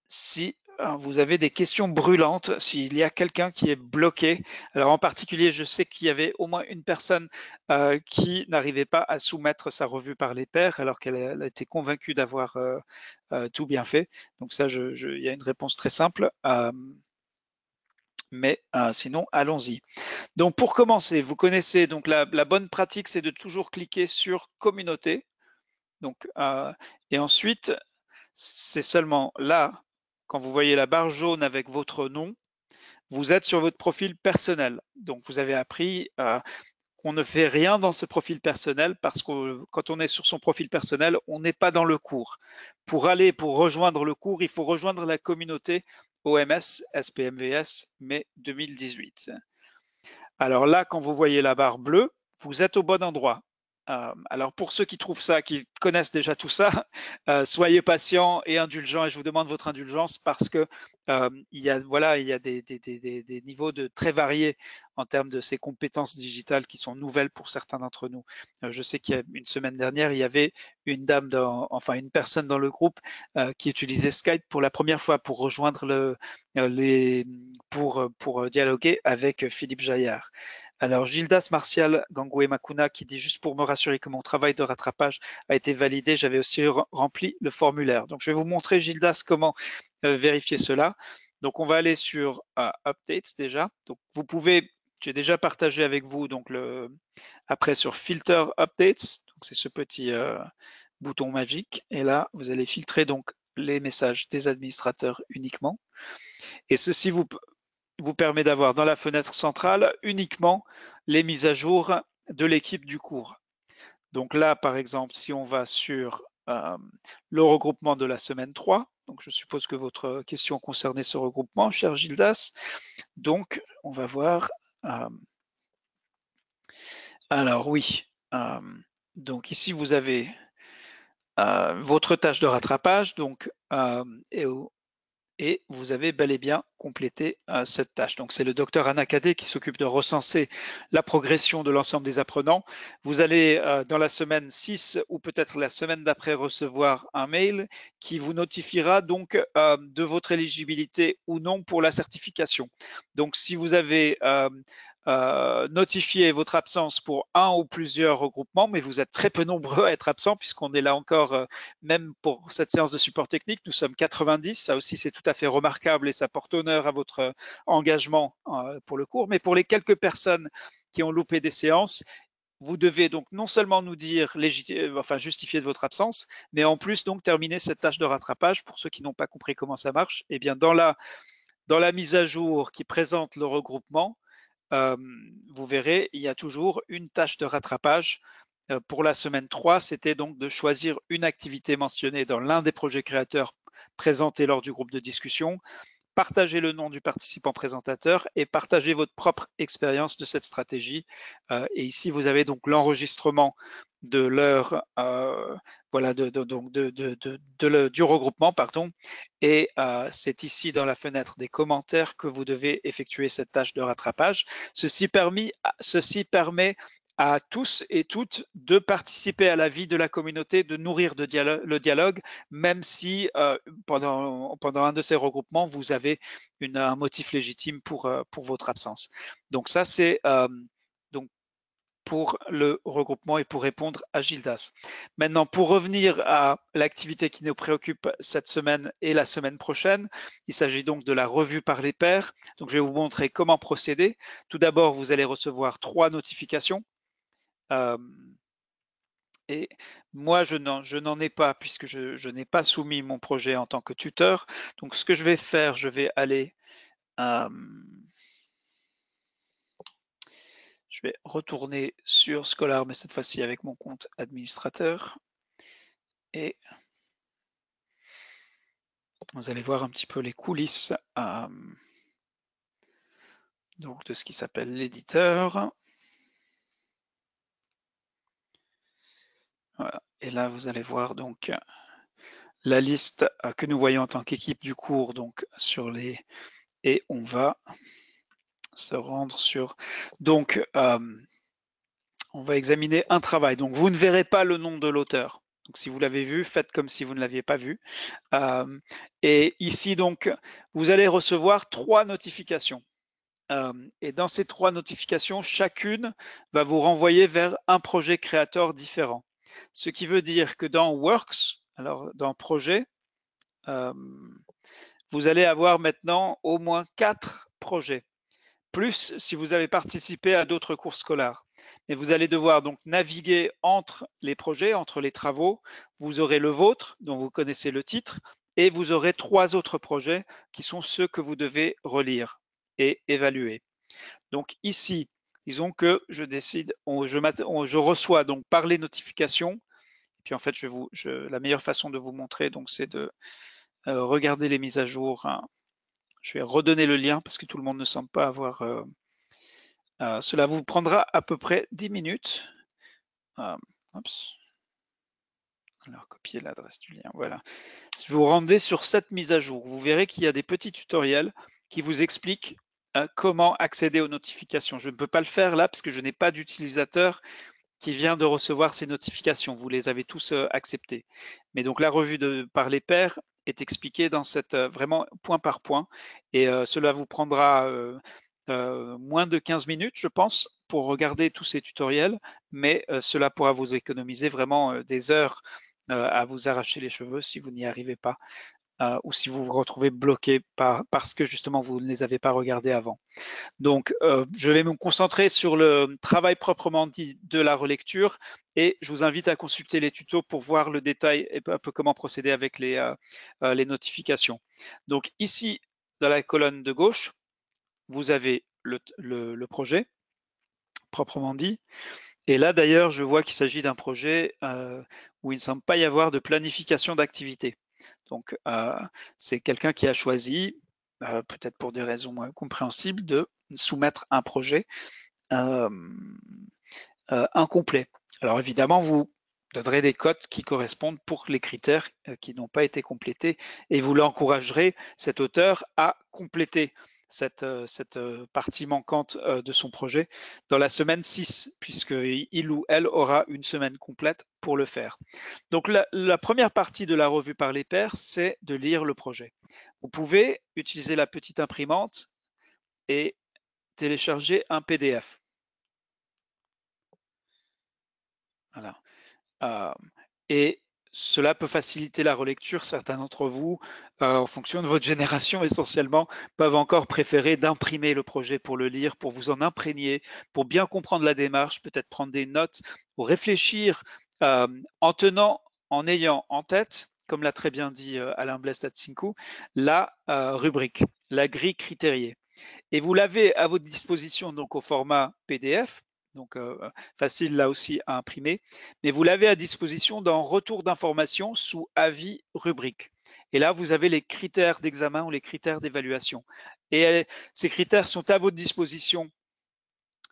si vous avez des questions brûlantes, s'il y a quelqu'un qui est bloqué. Alors en particulier, je sais qu'il y avait au moins une personne qui n'arrivait pas à soumettre sa revue par les pairs alors qu'elle a été convaincue d'avoir tout bien fait. Donc ça, il y a une réponse très simple. Mais sinon, allons-y. Donc pour commencer, vous connaissez donc la bonne pratique, c'est de toujours cliquer sur communauté. Donc, et ensuite, c'est seulement là, quand vous voyez la barre jaune avec votre nom, vous êtes sur votre profil personnel. Donc vous avez appris qu'on ne fait rien dans ce profil personnel parce que quand on est sur son profil personnel, on n'est pas dans le cours. Pour rejoindre le cours, il faut rejoindre la communauté OMS SPMVS mai 2018. Alors là, quand vous voyez la barre bleue, vous êtes au bon endroit. Alors pour ceux qui trouvent ça, qui connaissent déjà tout ça, soyez patients et indulgents, et je vous demande votre indulgence parce que il y a des niveaux de très variés en termes de ces compétences digitales qui sont nouvelles pour certains d'entre nous. Je sais qu'il y a une semaine dernière, il y avait une personne dans le groupe qui utilisait Skype pour la première fois pour rejoindre pour dialoguer avec Philippe Jaillard. Alors, Gildas Martial Gangoué Makuna qui dit juste pour me rassurer que mon travail de rattrapage a été validé, j'avais aussi rempli le formulaire. Donc, je vais vous montrer, Gildas, comment vérifier cela. Donc, on va aller sur Updates déjà. Donc, vous pouvez, j'ai déjà partagé avec vous, donc après sur Filter Updates. Donc, c'est ce petit bouton magique. Et là, vous allez filtrer donc les messages des administrateurs uniquement. Et ceci vous permet d'avoir dans la fenêtre centrale uniquement les mises à jour de l'équipe du cours. Donc là, par exemple, si on va sur le regroupement de la semaine 3, donc je suppose que votre question concernait ce regroupement, cher Gildas. Donc, on va voir. Alors oui, donc ici vous avez votre tâche de rattrapage, donc et vous avez bel et bien complété cette tâche. Donc c'est le docteur Anna Cadet qui s'occupe de recenser la progression de l'ensemble des apprenants. Vous allez dans la semaine 6 ou peut-être la semaine d'après recevoir un mail qui vous notifiera donc de votre éligibilité ou non pour la certification. Donc si vous avez notifié votre absence pour un ou plusieurs regroupements, mais vous êtes très peu nombreux à être absents puisqu'on est là encore même pour cette séance de support technique, nous sommes 90. Ça aussi, c'est tout à fait remarquable et ça porte honneur à votre engagement pour le cours. Mais pour les quelques personnes qui ont loupé des séances, vous devez donc non seulement nous dire, justifier de votre absence, mais en plus donc terminer cette tâche de rattrapage. Pour ceux qui n'ont pas compris comment ça marche, eh bien dans la mise à jour qui présente le regroupement, vous verrez, il y a toujours une tâche de rattrapage. Pour la semaine 3, c'était donc de choisir une activité mentionnée dans l'un des projets créateurs présentés lors du groupe de discussion, partager le nom du participant présentateur et partager votre propre expérience de cette stratégie. Et ici, vous avez donc l'enregistrement de l'heure du regroupement, pardon. Et c'est ici dans la fenêtre des commentaires que vous devez effectuer cette tâche de rattrapage. Ceci permet à tous et toutes de participer à la vie de la communauté, de nourrir le dialogue, même si pendant un de ces regroupements, vous avez un motif légitime pour votre absence. Donc ça, c'est donc pour le regroupement et pour répondre à Gildas. Maintenant, pour revenir à l'activité qui nous préoccupe cette semaine et la semaine prochaine, il s'agit donc de la revue par les pairs. Donc, je vais vous montrer comment procéder. Tout d'abord, vous allez recevoir 3 notifications. Et moi, je n'en ai pas puisque je n'ai pas soumis mon projet en tant que tuteur. Donc, ce que je vais faire, je vais aller, je vais retourner sur Scholar, mais cette fois-ci avec mon compte administrateur. Et vous allez voir un petit peu les coulisses donc de ce qui s'appelle l'éditeur. Voilà. Et là, vous allez voir donc la liste que nous voyons en tant qu'équipe du cours, donc sur les... Et on va se rendre sur... Donc, on va examiner un travail. Donc, vous ne verrez pas le nom de l'auteur. Donc, si vous l'avez vu, faites comme si vous ne l'aviez pas vu. Et ici, donc, vous allez recevoir 3 notifications. Et dans ces 3 notifications, chacune va vous renvoyer vers un projet créateur différent. Ce qui veut dire que dans Works, alors dans Projet, vous allez avoir maintenant au moins 4 projets, plus si vous avez participé à d'autres cours scolaires. Mais vous allez devoir donc naviguer entre les projets, entre les travaux. Vous aurez le vôtre, dont vous connaissez le titre, et vous aurez 3 autres projets qui sont ceux que vous devez relire et évaluer. Donc ici, disons que je décide, je reçois donc par les notifications. Et puis en fait, la meilleure façon de vous montrer, donc, c'est de regarder les mises à jour. Hein. Je vais redonner le lien parce que tout le monde ne semble pas avoir. Cela vous prendra à peu près 10 minutes. Alors, copier l'adresse du lien. Voilà. Si vous vous rendez sur cette mise à jour, vous verrez qu'il y a des petits tutoriels qui vous expliquent comment accéder aux notifications. Je ne peux pas le faire là parce que je n'ai pas d'utilisateur qui vient de recevoir ces notifications. Vous les avez tous acceptées. Mais donc la revue par les pairs est expliquée dans cette vraiment point par point, et cela vous prendra moins de 15 minutes, je pense, pour regarder tous ces tutoriels, mais cela pourra vous économiser vraiment des heures à vous arracher les cheveux si vous n'y arrivez pas. Ou si vous vous retrouvez bloqué parce que justement vous ne les avez pas regardés avant. Donc, je vais me concentrer sur le travail proprement dit de la relecture, et je vous invite à consulter les tutos pour voir le détail et un peu comment procéder avec les notifications. Donc ici, dans la colonne de gauche, vous avez le projet proprement dit. Et là, d'ailleurs, je vois qu'il s'agit d'un projet où il ne semble pas y avoir de planification d'activité. Donc, c'est quelqu'un qui a choisi, peut-être pour des raisons compréhensibles, de soumettre un projet incomplet. Alors évidemment, vous donnerez des cotes qui correspondent pour les critères qui n'ont pas été complétés, et vous l'encouragerez, cet auteur, à compléter cette partie manquante de son projet dans la semaine 6, puisqu'il ou elle aura une semaine complète pour le faire. Donc la première partie de la revue par les pairs, c'est de lire le projet. Vous pouvez utiliser la petite imprimante et télécharger un PDF. Voilà. Et cela peut faciliter la relecture. Certains d'entre vous, en fonction de votre génération essentiellement, peuvent encore préférer d'imprimer le projet pour le lire, pour vous en imprégner, pour bien comprendre la démarche, peut-être prendre des notes, pour réfléchir en ayant en tête, comme l'a très bien dit Alain Blestatsinku, la rubrique, la grille critériée. Et vous l'avez à votre disposition donc au format PDF, donc facile là aussi à imprimer, mais vous l'avez à disposition dans retour d'information sous avis rubrique. Et là, vous avez les critères d'examen ou les critères d'évaluation. Et ces critères sont à votre disposition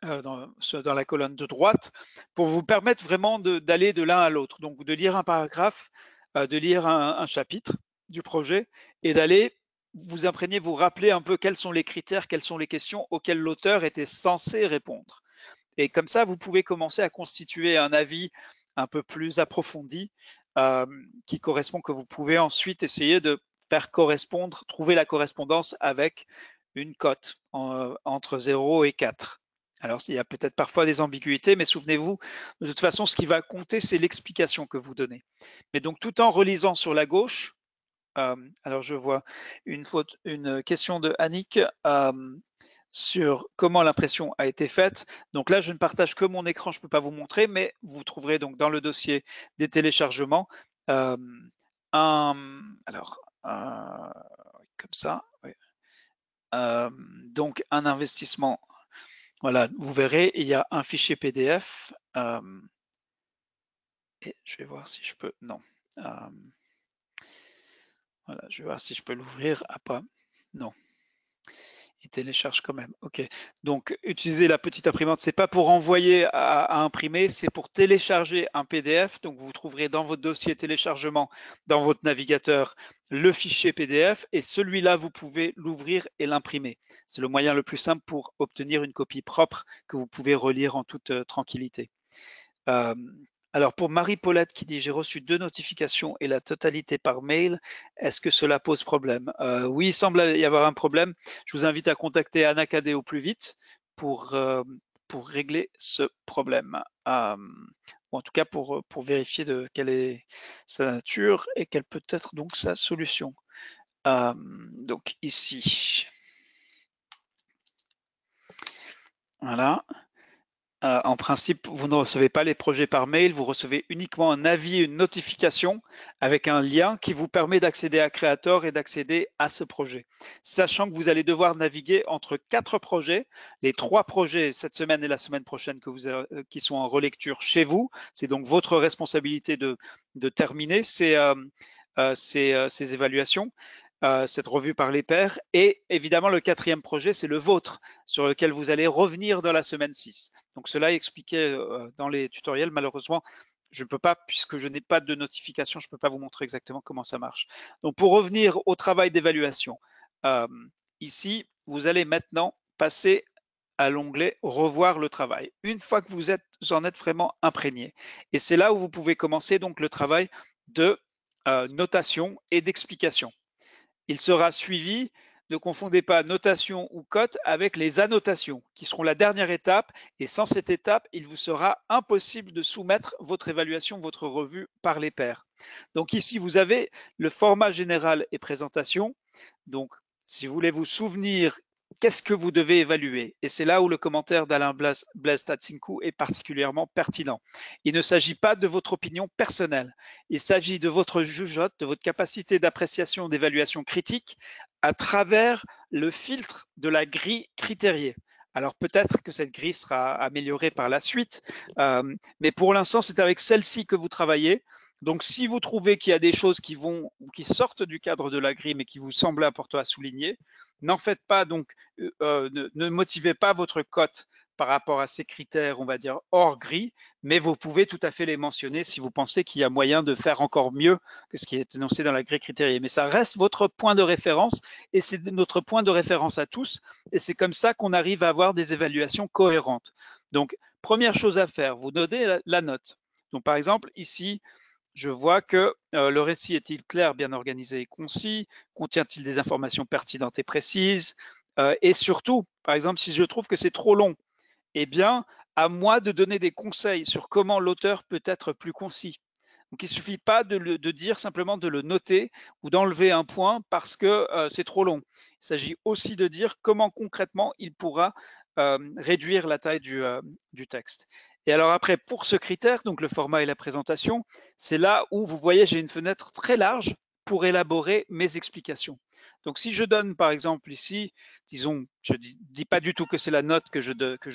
dans la colonne de droite pour vous permettre vraiment d'aller de l'un à l'autre. Donc de lire un paragraphe, de lire un chapitre du projet et d'aller vous imprégner, vous rappeler un peu quels sont les critères, quelles sont les questions auxquelles l'auteur était censé répondre. Et comme ça, vous pouvez commencer à constituer un avis un peu plus approfondi qui correspond, que vous pouvez ensuite essayer de faire correspondre, trouver la correspondance avec une cote entre 0 et 4. Alors, il y a peut-être parfois des ambiguïtés, mais souvenez-vous, de toute façon, ce qui va compter, c'est l'explication que vous donnez. Mais donc, tout en relisant sur la gauche, alors je vois une question de Annick sur comment l'impression a été faite. Donc là, je ne partage que mon écran, je ne peux pas vous montrer, mais vous trouverez donc dans le dossier des téléchargements comme ça, oui. Donc un investissement. Voilà, vous verrez, il y a un fichier PDF. Et je vais voir si je peux. Non. Voilà, je vais voir si je peux l'ouvrir. Ah, pas. Non. Il télécharge quand même. OK. Donc, utiliser la petite imprimante, c'est pas pour envoyer à imprimer, c'est pour télécharger un PDF. Donc, vous trouverez dans votre dossier téléchargement, dans votre navigateur, le fichier PDF, et celui-là, vous pouvez l'ouvrir et l'imprimer. C'est le moyen le plus simple pour obtenir une copie propre que vous pouvez relire en toute tranquillité. Alors pour Marie-Paulette qui dit j'ai reçu 2 notifications et la totalité par mail, est-ce que cela pose problème? Oui, il semble y avoir un problème. Je vous invite à contacter Anna Cadet au plus vite pour, pour régler ce problème. Ou en tout cas pour vérifier de quelle est sa nature et quelle peut être donc sa solution. Donc ici, voilà. En principe, vous ne recevez pas les projets par mail, vous recevez uniquement un avis et une notification avec un lien qui vous permet d'accéder à Creator et d'accéder à ce projet. Sachant que vous allez devoir naviguer entre 4 projets, les 3 projets cette semaine et la semaine prochaine qui sont en relecture chez vous. C'est donc votre responsabilité de terminer ces évaluations. Cette revue par les pairs. Et évidemment, le 4e projet, c'est le vôtre, sur lequel vous allez revenir dans la semaine 6. Donc cela est expliqué dans les tutoriels. Malheureusement, je ne peux pas, puisque je n'ai pas de notification, je ne peux pas vous montrer exactement comment ça marche. Donc pour revenir au travail d'évaluation, ici, vous allez maintenant passer à l'onglet revoir le travail. Une fois que vous en êtes vraiment imprégné. Et c'est là où vous pouvez commencer donc le travail de notation et d'explication. Il sera suivi, ne confondez pas notation ou cote avec les annotations, qui seront la dernière étape. Et sans cette étape, il vous sera impossible de soumettre votre évaluation, votre revue par les pairs. Donc ici, vous avez le format général et présentation. Donc, si vous voulez vous souvenir qu'est-ce que vous devez évaluer? Et c'est là où le commentaire d'Alain Blaise Tatsinkou est particulièrement pertinent. Il ne s'agit pas de votre opinion personnelle. Il s'agit de votre jugeote, de votre capacité d'appréciation, d'évaluation critique à travers le filtre de la grille critériée. Alors peut-être que cette grille sera améliorée par la suite, mais pour l'instant, c'est avec celle-ci que vous travaillez. Donc, si vous trouvez qu'il y a des choses qui sortent du cadre de la grille, mais qui vous semblent importantes à souligner, n'en faites pas. Donc, ne motivez pas votre cote par rapport à ces critères, on va dire, hors grille, mais vous pouvez tout à fait les mentionner si vous pensez qu'il y a moyen de faire encore mieux que ce qui est énoncé dans la grille critériée. Mais ça reste votre point de référence et c'est notre point de référence à tous. Et c'est comme ça qu'on arrive à avoir des évaluations cohérentes. Donc, première chose à faire, vous notez la note. Donc, par exemple, ici, je vois que le récit est-il clair, bien organisé et concis? Contient-il des informations pertinentes et précises? Et surtout, par exemple, si je trouve que c'est trop long, eh bien, à moi de donner des conseils sur comment l'auteur peut être plus concis. Donc, il ne suffit pas de dire simplement de le noter ou d'enlever un point parce que c'est trop long. Il s'agit aussi de dire comment concrètement il pourra réduire la taille du texte. Et alors après, pour ce critère, donc le format et la présentation, c'est là où vous voyez, j'ai une fenêtre très large pour élaborer mes explications. Donc si je donne par exemple ici, disons, je ne dis pas du tout que c'est la note que je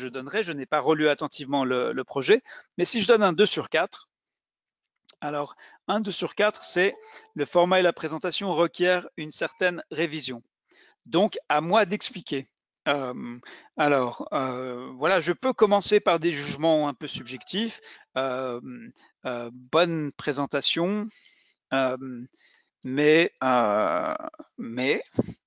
donnerai, je n'ai pas relu attentivement le projet, mais si je donne un 2 sur 4, alors un 2 sur 4, c'est le format et la présentation requièrent une certaine révision. Donc à moi d'expliquer. Voilà, je peux commencer par des jugements un peu subjectifs. Bonne présentation, mais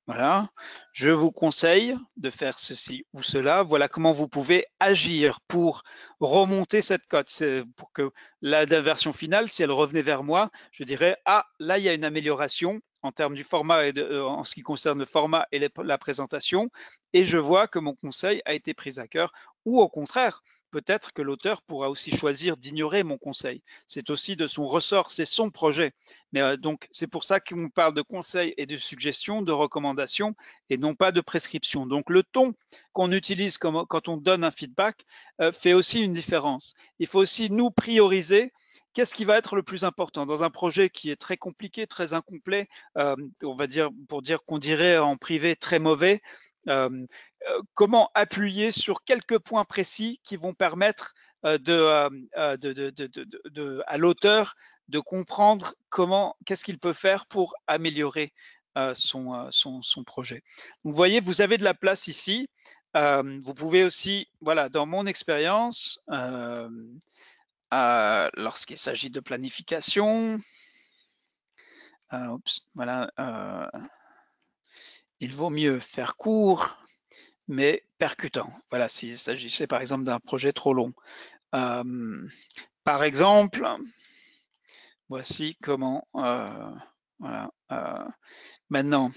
voilà, je vous conseille de faire ceci ou cela. Voilà comment vous pouvez agir pour remonter cette cote. C'est pour que la version finale, si elle revenait vers moi, je dirais ah là il y a une amélioration en termes du format et en ce qui concerne le format et la présentation, et je vois que mon conseil a été pris à cœur. Ou au contraire, peut-être que l'auteur pourra aussi choisir d'ignorer mon conseil. C'est aussi de son ressort, c'est son projet. Mais donc, c'est pour ça qu'on parle de conseils et de suggestions, de recommandations et non pas de prescriptions. Donc, le ton qu'on utilise quand on donne un feedback fait aussi une différence. Il faut aussi nous prioriser. Qu'est-ce qui va être le plus important dans un projet qui est très compliqué, très incomplet, on va dire, pour dire qu'on dirait en privé très mauvais, comment appuyer sur quelques points précis qui vont permettre à l'auteur de comprendre qu'est-ce qu'il peut faire pour améliorer son projet. Donc, vous voyez, vous avez de la place ici. Vous pouvez aussi, voilà, dans mon expérience, lorsqu'il s'agit de planification, voilà, il vaut mieux faire court, mais percutant. Voilà, s'il s'agissait par exemple d'un projet trop long. Par exemple, voici comment, voilà. Maintenant,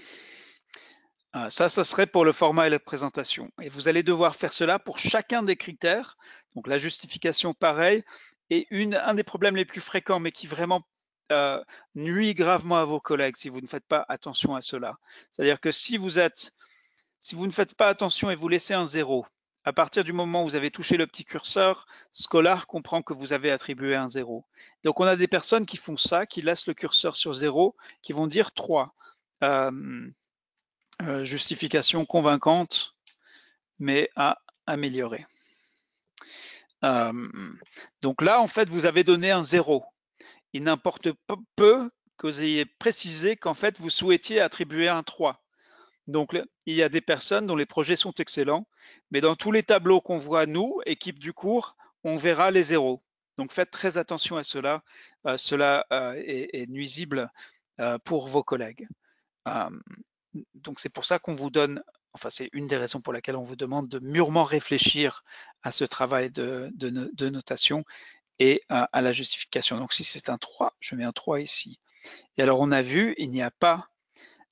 ça serait pour le format et la présentation. Et vous allez devoir faire cela pour chacun des critères. Donc la justification, pareil. Et un des problèmes les plus fréquents, mais qui vraiment nuit gravement à vos collègues si vous ne faites pas attention à cela. C'est-à-dire que si vous ne faites pas attention et vous laissez un 0, à partir du moment où vous avez touché le petit curseur, Scholar comprend que vous avez attribué un 0. Donc on a des personnes qui font ça, qui laissent le curseur sur 0, qui vont dire 3. Justification convaincante, mais à améliorer. Donc là, en fait, vous avez donné un 0. Il n'importe peu que vous ayez précisé qu'en fait, vous souhaitiez attribuer un 3. Donc, il y a des personnes dont les projets sont excellents, mais dans tous les tableaux qu'on voit, nous, équipe du cours, on verra les 0. Donc, faites très attention à cela. Cela est nuisible pour vos collègues. Donc, c'est pour ça qu'on vous donne, enfin, c'est une des raisons pour laquelle on vous demande de mûrement réfléchir à ce travail de notation et à la justification. Donc, si c'est un 3, je mets un 3 ici. Et alors, on a vu, il n'y a pas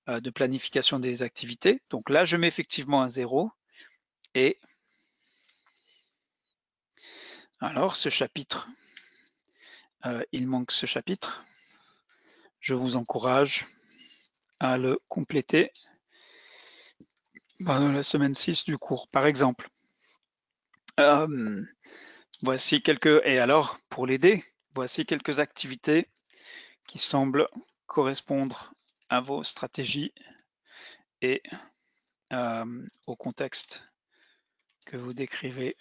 de planification des activités. Donc là, je mets effectivement un 0. Et alors, ce chapitre, il manque ce chapitre. Je vous encourage à le compléter pendant la semaine 6 du cours, par exemple. Voici quelques, et alors, pour l'aider, voici quelques activités qui semblent correspondre à vos stratégies et au contexte que vous décrivez.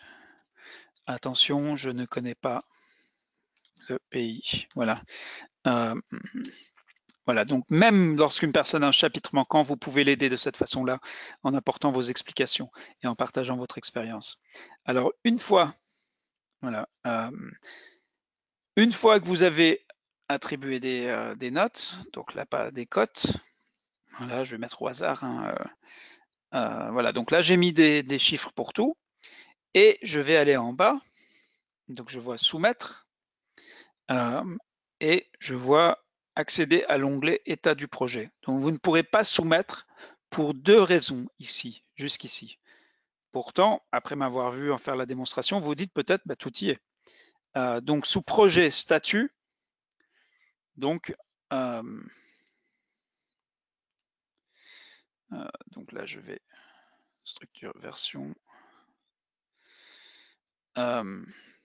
Attention, je ne connais pas le pays. Voilà. Voilà, donc même lorsqu'une personne a un chapitre manquant, vous pouvez l'aider de cette façon-là, en apportant vos explications et en partageant votre expérience. Alors, une fois que vous avez attribué des notes, donc là, pas des cotes, voilà, je vais mettre au hasard, voilà, donc là, j'ai mis des chiffres pour tout, et je vais aller en bas, donc je vois soumettre, et je vois accéder à l'onglet état du projet. Donc vous ne pourrez pas soumettre pour deux raisons ici, jusqu'ici. Pourtant, après m'avoir vu en faire la démonstration, vous dites peut-être bah, tout y est. Donc sous projet statut, donc là je vais structure version.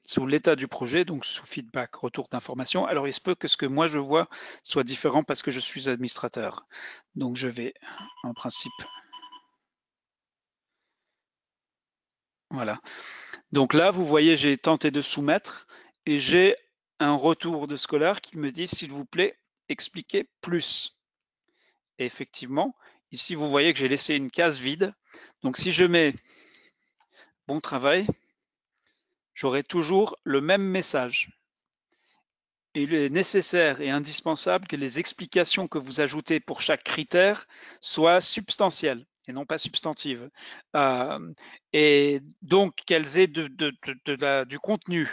Sous l'état du projet, donc sous feedback, retour d'information. Alors il se peut que ce que moi je vois soit différent parce que je suis administrateur. Donc je vais en principe, voilà. Donc là vous voyez j'ai tenté de soumettre et j'ai un retour de Scholar qui me dit s'il vous plaît expliquez plus. Et effectivement ici vous voyez que j'ai laissé une case vide. Donc si je mets bon travail, j'aurai toujours le même message. Il est nécessaire et indispensable que les explications que vous ajoutez pour chaque critère soient substantielles et non pas substantives. Et donc qu'elles aient du contenu,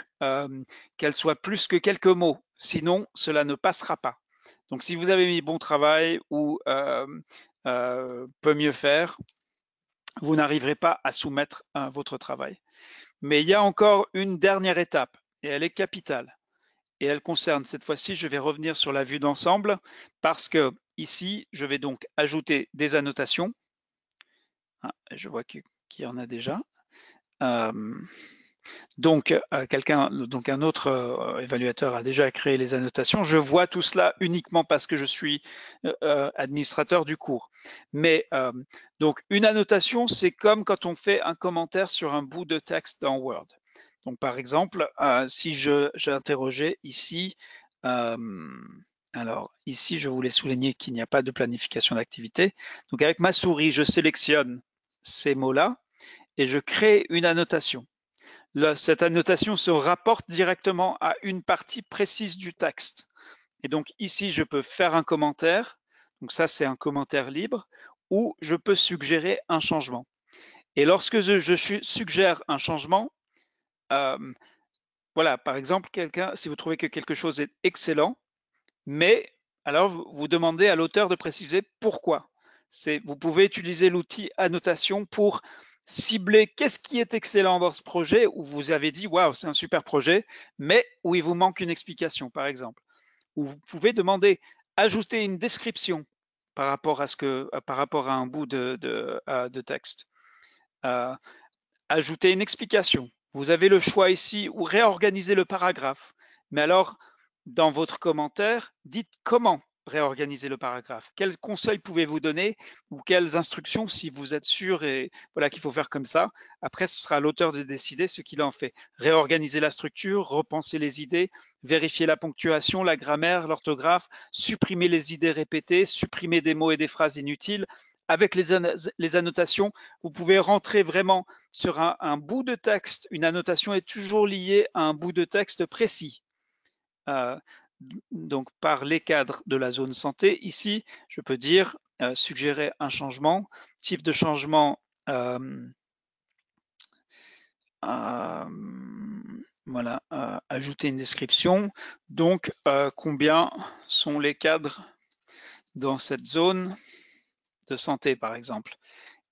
qu'elles soient plus que quelques mots, sinon cela ne passera pas. Donc si vous avez mis bon travail ou peut mieux faire, vous n'arriverez pas à soumettre votre travail. Mais il y a encore une dernière étape et elle est capitale. Et elle concerne, cette fois-ci, je vais revenir sur la vue d'ensemble parce que ici, je vais donc ajouter des annotations. Je vois qu'il y en a déjà. Donc un autre évaluateur a déjà créé les annotations. Je vois tout cela uniquement parce que je suis administrateur du cours. Mais donc une annotation, c'est comme quand on fait un commentaire sur un bout de texte dans Word. Donc par exemple, si j'interrogeais ici, alors ici je voulais souligner qu'il n'y a pas de planification d'activité. Donc avec ma souris, je sélectionne ces mots-là et je crée une annotation. Là, cette annotation se rapporte directement à une partie précise du texte. Et donc ici, je peux faire un commentaire. Donc ça, c'est un commentaire libre ou je peux suggérer un changement. Et lorsque je suggère un changement, voilà, par exemple, si vous trouvez que quelque chose est excellent, mais alors vous demandez à l'auteur de préciser pourquoi. Vous pouvez utiliser l'outil annotation pour cibler qu'est-ce qui est excellent dans ce projet où vous avez dit waouh, c'est un super projet, mais où il vous manque une explication, par exemple. Ou vous pouvez demander ajouter une description par rapport à un bout de texte. Ajouter une explication. Vous avez le choix ici ou réorganiser le paragraphe. Mais alors, dans votre commentaire, dites comment réorganiser le paragraphe. Quels conseils pouvez-vous donner ou quelles instructions si vous êtes sûr et voilà qu'il faut faire comme ça. Après, ce sera à l'auteur de décider ce qu'il en fait. Réorganiser la structure, repenser les idées, vérifier la ponctuation, la grammaire, l'orthographe, supprimer les idées répétées, supprimer des mots et des phrases inutiles. Avec les annotations, vous pouvez rentrer vraiment sur un bout de texte. Une annotation est toujours liée à un bout de texte précis. Donc par les cadres de la zone santé, ici, je peux dire suggérer un changement, type de changement, voilà, ajouter une description. Donc, combien sont les cadres dans cette zone de santé, par exemple?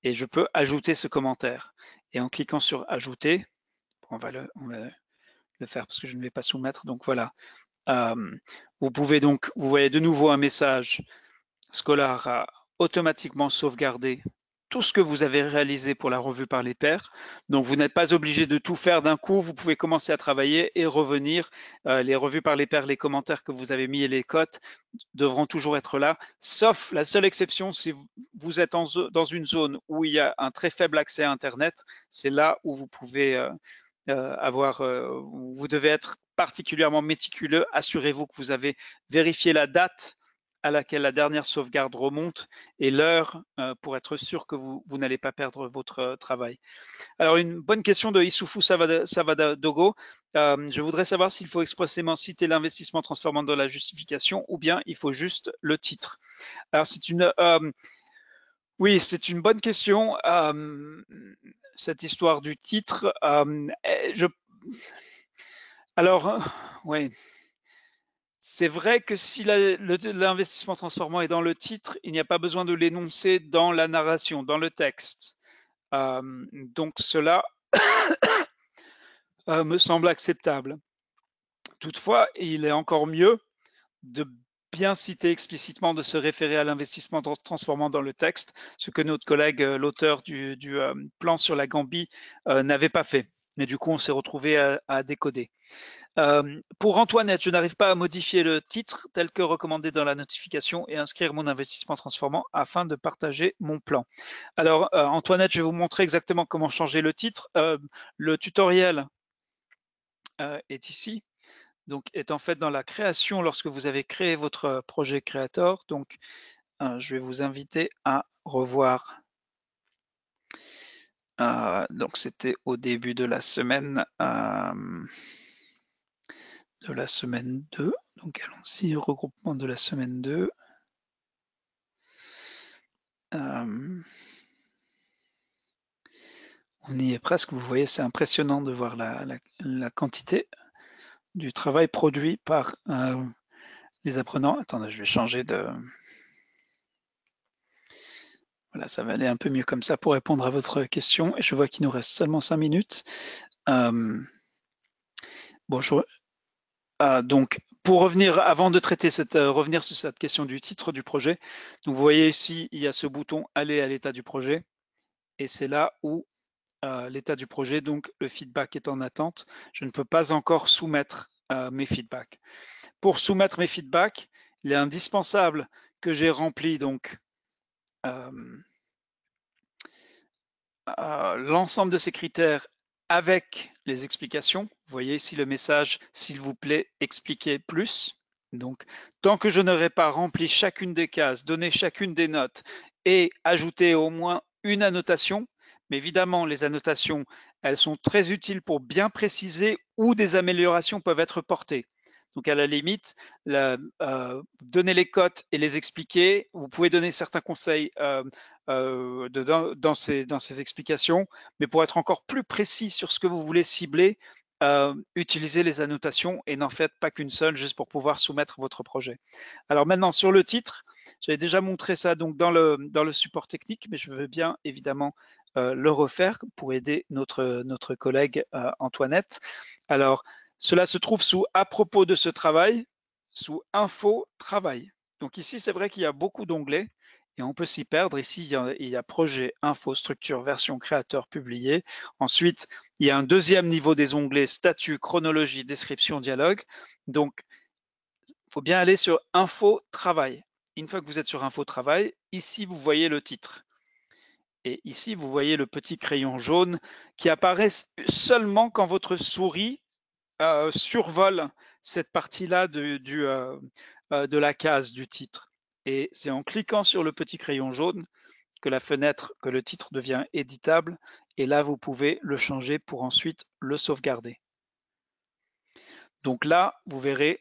Et je peux ajouter ce commentaire. Et en cliquant sur ajouter, on va le faire parce que je ne vais pas soumettre. Donc voilà. Vous pouvez donc, vous voyez de nouveau un message. Scholar a automatiquement sauvegardé tout ce que vous avez réalisé pour la revue par les pairs. Donc vous n'êtes pas obligé de tout faire d'un coup, vous pouvez commencer à travailler et revenir. Les revues par les pairs, les commentaires que vous avez mis et les cotes devront toujours être là, sauf la seule exception si vous êtes dans une zone où il y a un très faible accès à Internet, c'est là où vous pouvez vous devez être particulièrement méticuleux. Assurez-vous que vous avez vérifié la date à laquelle la dernière sauvegarde remonte et l'heure pour être sûr que vous n'allez pas perdre votre travail. Alors, une bonne question de Issoufou Savadadogo. Je voudrais savoir s'il faut expressément citer l'investissement transformant dans la justification ou bien il faut juste le titre. Alors, oui, c'est une bonne question. Cette histoire du titre, alors, oui. C'est vrai que si l'investissement transformant est dans le titre, il n'y a pas besoin de l'énoncer dans la narration, dans le texte. Donc cela me semble acceptable. Toutefois, il est encore mieux de bien citer explicitement, de se référer à l'investissement transformant dans le texte, ce que notre collègue, l'auteur du plan sur la Gambie, n'avait pas fait. Mais du coup, on s'est retrouvé à décoder. Pour Antoinette, je n'arrive pas à modifier le titre tel que recommandé dans la notification et inscrire mon investissement transformant afin de partager mon plan. Alors, Antoinette, je vais vous montrer exactement comment changer le titre. Le tutoriel est ici. Donc, est en fait dans la création lorsque vous avez créé votre projet Creator. Donc, je vais vous inviter à revoir. Donc, c'était au début de la semaine 2. Donc, allons-y, regroupement de la semaine 2. On y est presque, vous voyez, c'est impressionnant de voir la quantité du travail produit par les apprenants. Attendez, je vais changer de... Voilà, ça va aller un peu mieux comme ça pour répondre à votre question. Et je vois qu'il nous reste seulement 5 minutes. Bonjour. Donc, pour revenir, avant de traiter revenir sur cette question du titre du projet, donc vous voyez ici, il y a ce bouton « Aller à l'état du projet » et c'est là où l'état du projet, donc le feedback est en attente. Je ne peux pas encore soumettre mes feedbacks. Pour soumettre mes feedbacks, il est indispensable que j'ai rempli donc l'ensemble de ces critères avec les explications. Vous voyez ici le message, s'il vous plaît, expliquez plus. Donc, tant que je n'aurai pas rempli chacune des cases, donné chacune des notes et ajouté au moins une annotation, mais évidemment, les annotations, elles sont très utiles pour bien préciser où des améliorations peuvent être portées. Donc, à la limite, donner les cotes et les expliquer. Vous pouvez donner certains conseils dans ces explications, mais pour être encore plus précis sur ce que vous voulez cibler, utilisez les annotations et n'en faites pas qu'une seule juste pour pouvoir soumettre votre projet. Alors maintenant, sur le titre, j'avais déjà montré ça donc dans le support technique, mais je veux bien évidemment le refaire pour aider notre collègue Antoinette. Alors, cela se trouve sous « À propos de ce travail », sous « Info travail ». Donc ici, c'est vrai qu'il y a beaucoup d'onglets et on peut s'y perdre. Ici, il y a projet, info, structure, version, créateur, publié. Ensuite, il y a un deuxième niveau des onglets, statut, chronologie, description, dialogue. Donc, il faut bien aller sur info travail. Une fois que vous êtes sur info travail, ici, vous voyez le titre. Et ici, vous voyez le petit crayon jaune qui apparaît seulement quand votre souris survole cette partie-là de la case du titre. Et c'est en cliquant sur le petit crayon jaune que la fenêtre, que le titre devient éditable. Et là, vous pouvez le changer pour ensuite le sauvegarder. Donc là, vous verrez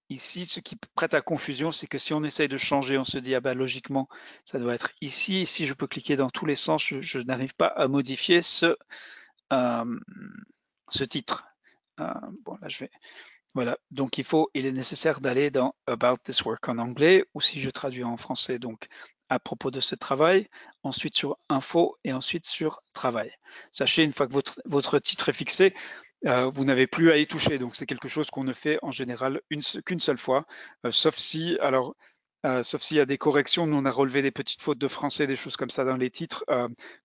ici, ce qui prête à confusion, c'est que si on essaye de changer, on se dit, ah ben logiquement, ça doit être ici. Ici, je peux cliquer dans tous les sens. Je n'arrive pas à modifier ce titre. Bon, là, je vais... Voilà, donc il est nécessaire d'aller dans About this work en anglais, ou si je traduis en français, donc à propos de ce travail, ensuite sur Info et ensuite sur Travail. Sachez, une fois que votre titre est fixé, vous n'avez plus à y toucher, donc c'est quelque chose qu'on ne fait en général qu'une seule fois, sauf si, alors, sauf s'il y a des corrections. Nous, on a relevé des petites fautes de français, des choses comme ça dans les titres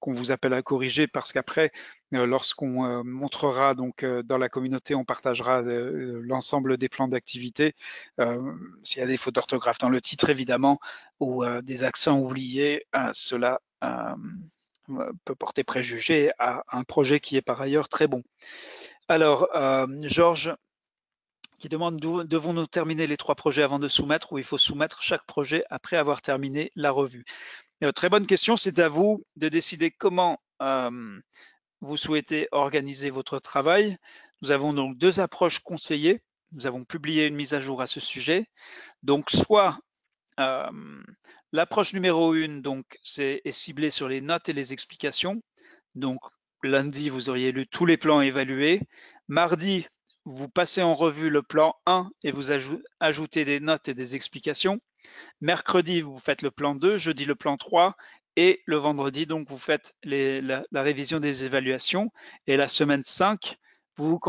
qu'on vous appelle à corriger, parce qu'après, lorsqu'on montrera donc dans la communauté, on partagera l'ensemble des plans d'activité. S'il y a des fautes d'orthographe dans le titre, évidemment, ou des accents oubliés, cela peut porter préjugé à un projet qui est par ailleurs très bon. Alors, Georges, qui demande devons-nous terminer les 3 projets avant de soumettre, ou il faut soumettre chaque projet après avoir terminé la revue? Très bonne question, c'est à vous de décider comment vous souhaitez organiser votre travail. Nous avons donc 2 approches conseillées. Nous avons publié une mise à jour à ce sujet. Donc soit l'approche numéro 1, donc est ciblée sur les notes et les explications. Donc lundi, vous auriez lu tous les plans évalués. Mardi, vous passez en revue le plan 1 et vous ajoutez des notes et des explications. Mercredi, vous faites le plan 2, jeudi le plan 3 et le vendredi, donc vous faites la révision des évaluations. Et la semaine 5, vous vous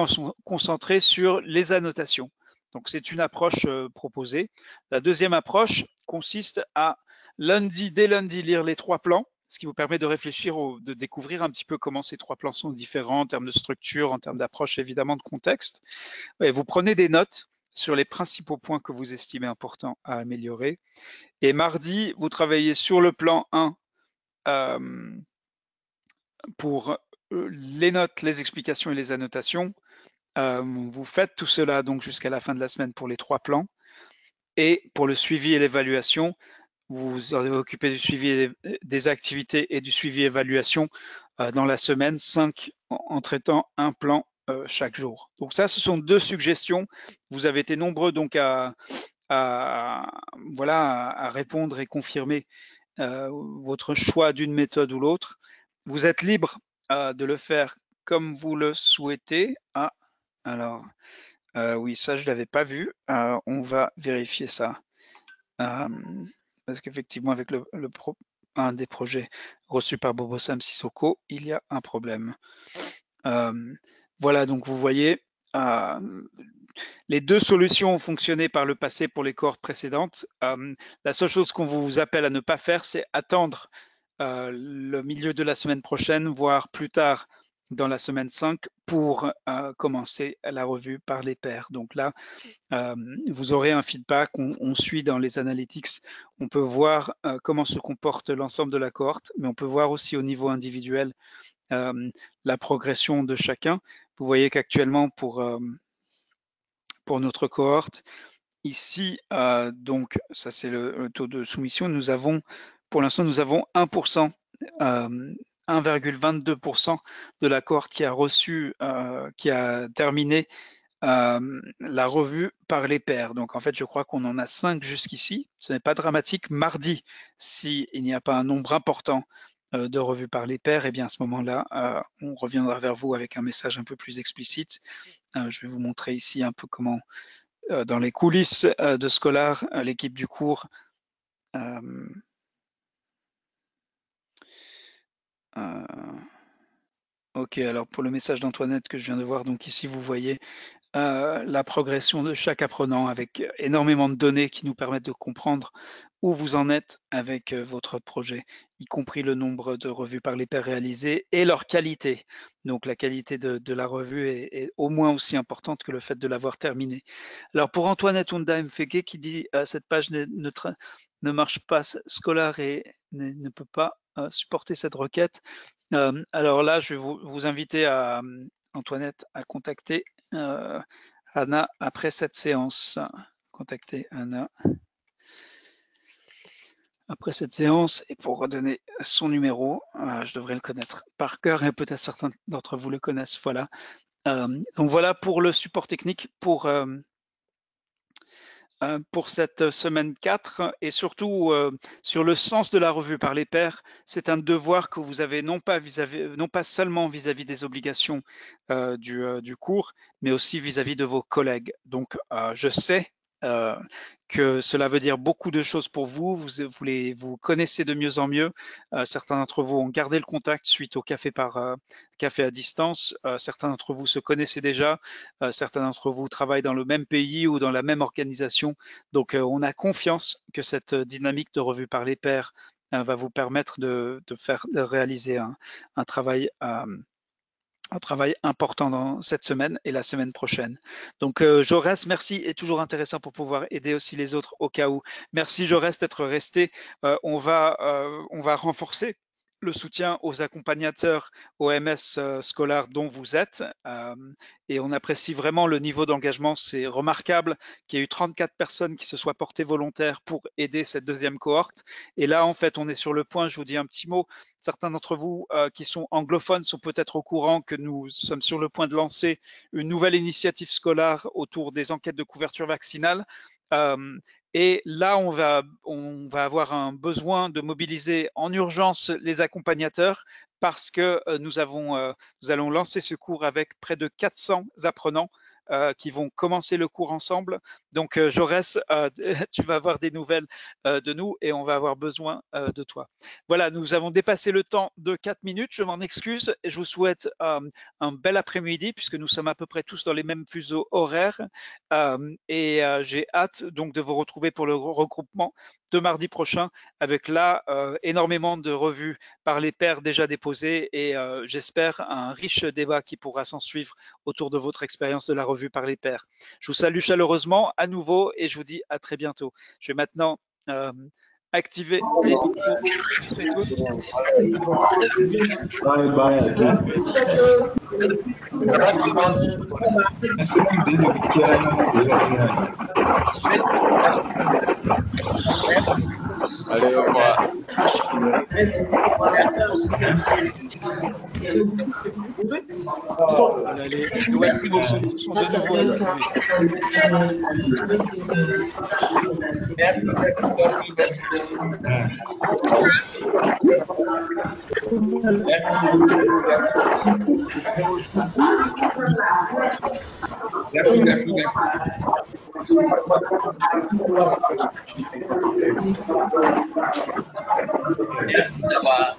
concentrez sur les annotations. Donc c'est une approche proposée. La deuxième approche consiste à dès lundi, lire les 3 plans, ce qui vous permet de réfléchir, de découvrir un petit peu comment ces 3 plans sont différents en termes de structure, en termes d'approche, évidemment de contexte. Et vous prenez des notes sur les principaux points que vous estimez importants à améliorer. Et mardi, vous travaillez sur le plan 1 pour les notes, les explications et les annotations. Vous faites tout cela donc jusqu'à la fin de la semaine pour les 3 plans. Et pour le suivi et l'évaluation, vous vous occupez du suivi des activités et du suivi évaluation dans la semaine 5 en traitant un plan chaque jour. Donc ça, ce sont 2 suggestions. Vous avez été nombreux donc à répondre et confirmer votre choix d'une méthode ou l'autre. Vous êtes libre de le faire comme vous le souhaitez. Ah, alors, oui, ça, je ne l'avais pas vu. On va vérifier ça. Parce qu'effectivement, avec un des projets reçus par Bobo-Sam Sissoko, il y a un problème. Voilà, donc vous voyez, les 2 solutions ont fonctionné par le passé pour les cohortes précédentes. La seule chose qu'on vous appelle à ne pas faire, c'est attendre le milieu de la semaine prochaine, voire plus tard dans la semaine 5 pour commencer la revue par les pairs. Donc là, vous aurez un feedback, on suit dans les analytics, on peut voir comment se comporte l'ensemble de la cohorte, mais on peut voir aussi au niveau individuel la progression de chacun. Vous voyez qu'actuellement pour notre cohorte, ici, donc ça c'est le taux de soumission, pour l'instant nous avons 1%, 1,22% de la cohorte qui a reçu, qui a terminé la revue par les pairs. Donc en fait, je crois qu'on en a 5 jusqu'ici. Ce n'est pas dramatique. Mardi, s'il n'y a pas un nombre important, de revue par les pairs, et bien à ce moment-là, on reviendra vers vous avec un message un peu plus explicite. Je vais vous montrer ici un peu comment, dans les coulisses de Scholar, l'équipe du cours ok, alors pour le message d'Antoinette que je viens de voir, donc ici vous voyez la progression de chaque apprenant avec énormément de données qui nous permettent de comprendre où vous en êtes avec votre projet, y compris le nombre de revues par les pairs réalisées et leur qualité. Donc la qualité de la revue est au moins aussi importante que le fait de l'avoir terminée. Alors pour Antoinette Honda Mfege qui dit cette page ne marche pas, Scholar et ne peut pas supporter cette requête. Alors là, je vais vous inviter à Antoinette à contacter Anna après cette séance. Contacter Anna après cette séance, et pour redonner son numéro, je devrais le connaître par cœur et peut-être certains d'entre vous le connaissent. Voilà. Donc voilà pour le support technique pour cette semaine 4 et surtout sur le sens de la revue par les pairs. C'est un devoir que vous avez non pas seulement vis-à-vis des obligations du cours, mais aussi vis-à-vis de vos collègues. Donc je sais que cela veut dire beaucoup de choses pour vous. Vous connaissez de mieux en mieux. Certains d'entre vous ont gardé le contact suite au café café à distance. Certains d'entre vous se connaissaient déjà. Certains d'entre vous travaillent dans le même pays ou dans la même organisation. Donc, on a confiance que cette dynamique de revue par les pairs va vous permettre de réaliser un travail important dans cette semaine et la semaine prochaine. Donc Jaurès, merci, est toujours intéressant pour pouvoir aider aussi les autres au cas où. Merci Jaurès d'être resté. On va renforcer le soutien aux accompagnateurs OMS Scholar dont vous êtes et on apprécie vraiment le niveau d'engagement. C'est remarquable qu'il y ait eu 34 personnes qui se soient portées volontaires pour aider cette deuxième cohorte. Et là, en fait, on est sur le point, je vous dis un petit mot, certains d'entre vous qui sont anglophones sont peut-être au courant que nous sommes sur le point de lancer une nouvelle initiative scolaire autour des enquêtes de couverture vaccinale. Et là, on va avoir un besoin de mobiliser en urgence les accompagnateurs parce que nous allons lancer ce cours avec près de 400 apprenants qui vont commencer le cours ensemble. Donc, Jaurès, tu vas avoir des nouvelles de nous et on va avoir besoin de toi. Voilà, nous avons dépassé le temps de 4 minutes. Je m'en excuse et je vous souhaite un bel après-midi puisque nous sommes à peu près tous dans les mêmes fuseaux horaires. Et j'ai hâte donc de vous retrouver pour le regroupement de mardi prochain avec là énormément de revues par les pairs déjà déposées et j'espère un riche débat qui pourra s'en suivre autour de votre expérience de la revue par les pairs. Je vous salue chaleureusement à nouveau et je vous dis à très bientôt. Je vais maintenant activer les micros. Bye bye à Allez, au revoir. Les web connexions sont de nouveau activées. Merci, merci, merci. Merci. Merci d'avoir.